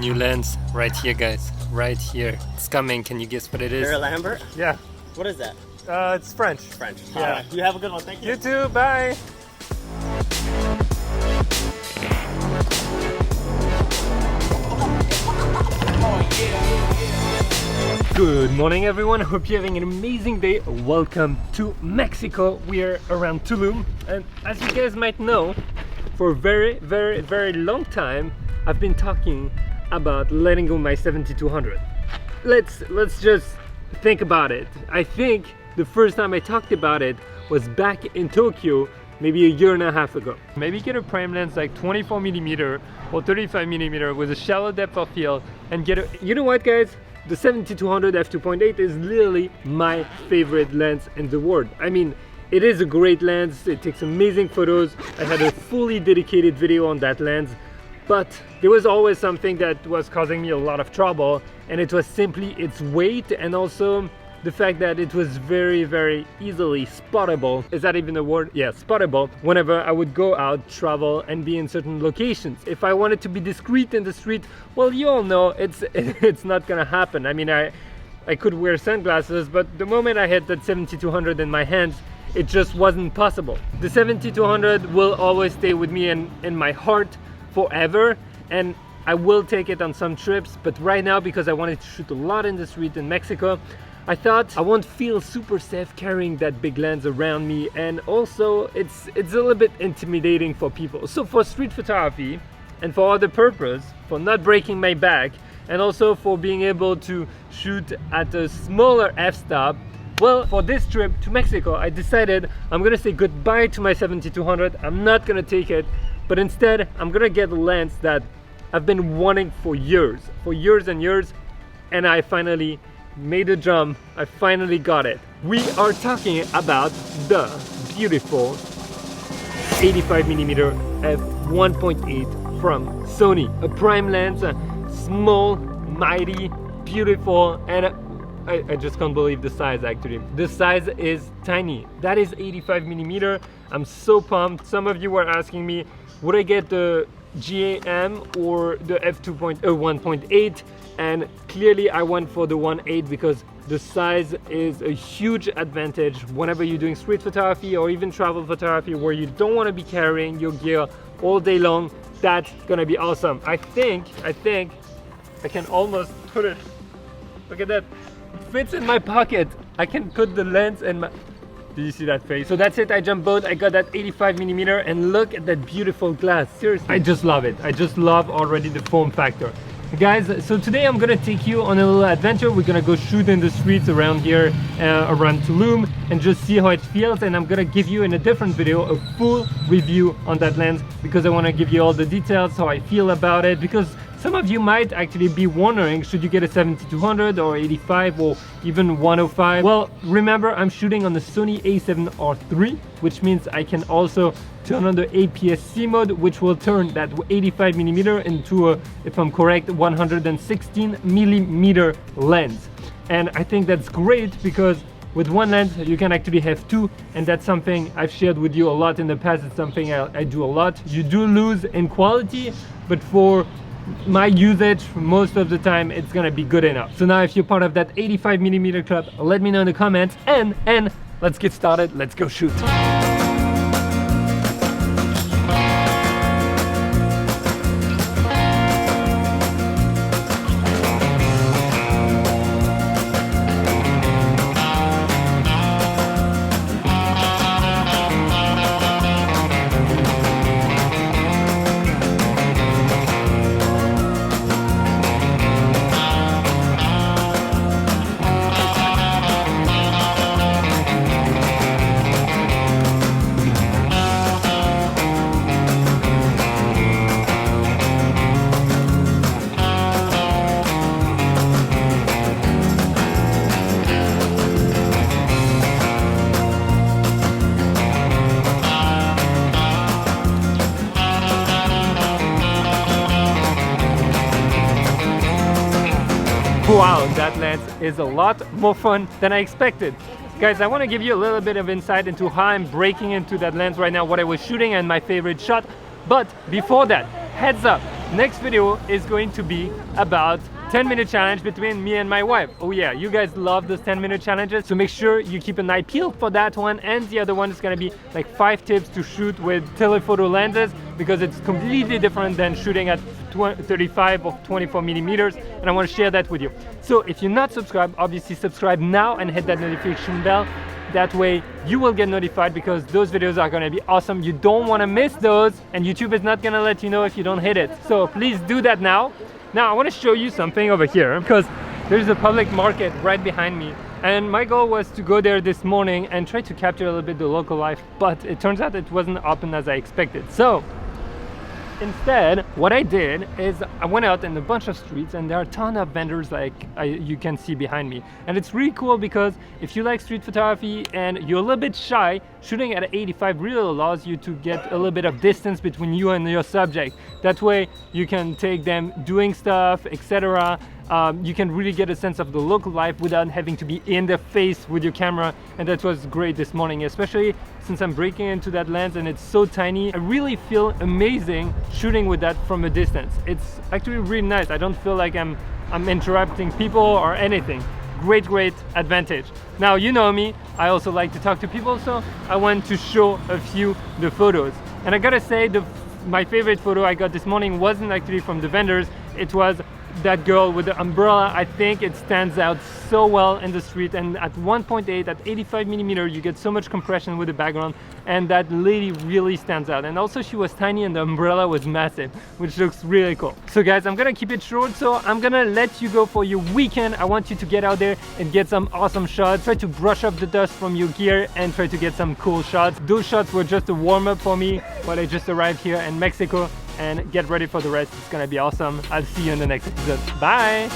New lens right here, guys. Right here. It's coming. Can you guess what it is? You're a Lambert? Yeah. What is that? It's French. French. Yeah. All right. You have a good one. Thank you. You too. Bye. Good morning, everyone. Hope you're having an amazing day. Welcome to Mexico. We are around Tulum, and as you guys might know, for a very long time, I've been talking about letting go my 70-200. Let's just think about it. I think the first time I talked about it was back in Tokyo, maybe a year and a half ago. Maybe get a prime lens like 24mm or 35mm with a shallow depth of field and get a, you know what, guys? The 70-200 f2.8 is literally my favorite lens in the world. I mean, it is a great lens, it takes amazing photos. I had a fully dedicated video on that lens, but there was always something that was causing me a lot of trouble, and it was simply its weight and also the fact that it was very easily spottable. Is that even a word? Yeah, spottable. Whenever I would go out, travel, and be in certain locations. If I wanted to be discreet in the street, well, you all know it's not gonna happen. I mean, I could wear sunglasses, but the moment I had that 70-200 in my hands, it just wasn't possible. The 70-200 will always stay with me in my heart forever, and I will take it on some trips, but right now, because I wanted to shoot a lot in the street in Mexico, I thought I won't feel super safe carrying that big lens around me, and also it's a little bit intimidating for people. So for street photography and for other purpose, for not breaking my back, and also for being able to shoot at a smaller f-stop, well, for this trip to Mexico, I decided I'm gonna say goodbye to my 70-200. I'm not gonna take it, but instead I'm gonna get a lens that I've been wanting for years and years, and I finally made a jump. I finally got it. We are talking about the beautiful 85mm f1.8 from Sony. A prime lens, small, mighty, beautiful, and I just can't believe the size actually. The size is tiny. That is 85mm. I'm so pumped. Some of you were asking me, would I get the GAM or the f1.8, and clearly I went for the 1.8 because the size is a huge advantage whenever you're doing street photography or even travel photography where you don't want to be carrying your gear all day long. That's gonna be awesome. I think I can almost put it, look at that, it fits in my pocket. I can put the lens in my, did you see that face? So that's it, I jumped boat, I got that 85mm, and look at that beautiful glass. Seriously, I just love it. I just love already the form factor. Guys, so today I'm gonna take you on a little adventure. We're gonna go shoot in the streets around here, around Tulum, and just see how it feels. And I'm gonna give you in a different video a full review on that lens, because I wanna give you all the details, how I feel about it, because some of you might actually be wondering, should you get a 70-200 or 85 or even 105? Well, remember, I'm shooting on the Sony a7R III, which means I can also turn on the APS-C mode, which will turn that 85mm into a, if I'm correct, 116mm lens. And I think that's great because with one lens, you can actually have two, and that's something I've shared with you a lot in the past. It's something I do a lot. You do lose in quality, but for my usage, most of the time, it's gonna be good enough. So now if you're part of that 85mm club, let me know in the comments, and let's get started. Let's go shoot. Wow, that lens is a lot more fun than I expected. Guys, I want to give you a little bit of insight into how I'm breaking into that lens right now, what I was shooting and my favorite shot. But before that, heads up, next video is going to be about 10-minute challenge between me and my wife. Oh yeah, you guys love those 10-minute challenges, so make sure you keep an eye peeled for that one. And the other one is gonna be like 5 tips to shoot with telephoto lenses, because it's completely different than shooting at 35 or 24mm, and I want to share that with you. So if you're not subscribed, obviously subscribe now and hit that notification bell. That way you will get notified, because those videos are gonna be awesome. You don't wanna miss those, and YouTube is not gonna let you know if you don't hit it. So please do that now. Now I wanna show you something over here, because there's a public market right behind me. And my goal was to go there this morning and try to capture a little bit the local life, but it turns out it wasn't open as I expected. So instead, what I did is I went out in a bunch of streets, and there are a ton of vendors like you can see behind me. And it's really cool, because if you like street photography and you're a little bit shy, shooting at 85 really allows you to get a little bit of distance between you and your subject. That way you can take them doing stuff, etc. You can really get a sense of the local life without having to be in the face with your camera, and that was great this morning, especially since I'm breaking into that lens and it's so tiny. I really feel amazing shooting with that from a distance. It's actually really nice. I don't feel like I'm interrupting people or anything. Great advantage. Now, you know me, I also like to talk to people, so I want to show a few the photos. And I gotta say, my favorite photo I got this morning wasn't actually from the vendors, it was that girl with the umbrella. I think it stands out so well in the street, and at 1.8 at 85mm you get so much compression with the background, and that lady really stands out. And also she was tiny and the umbrella was massive, which looks really cool. So guys, I'm gonna keep it short, so I'm gonna let you go for your weekend. I want you to get out there and get some awesome shots. Try to brush off the dust from your gear and try to get some cool shots. Those shots were just a warm-up for me while I just arrived here in Mexico, and get ready for the rest. It's gonna be awesome. I'll see you in the next episode. Bye.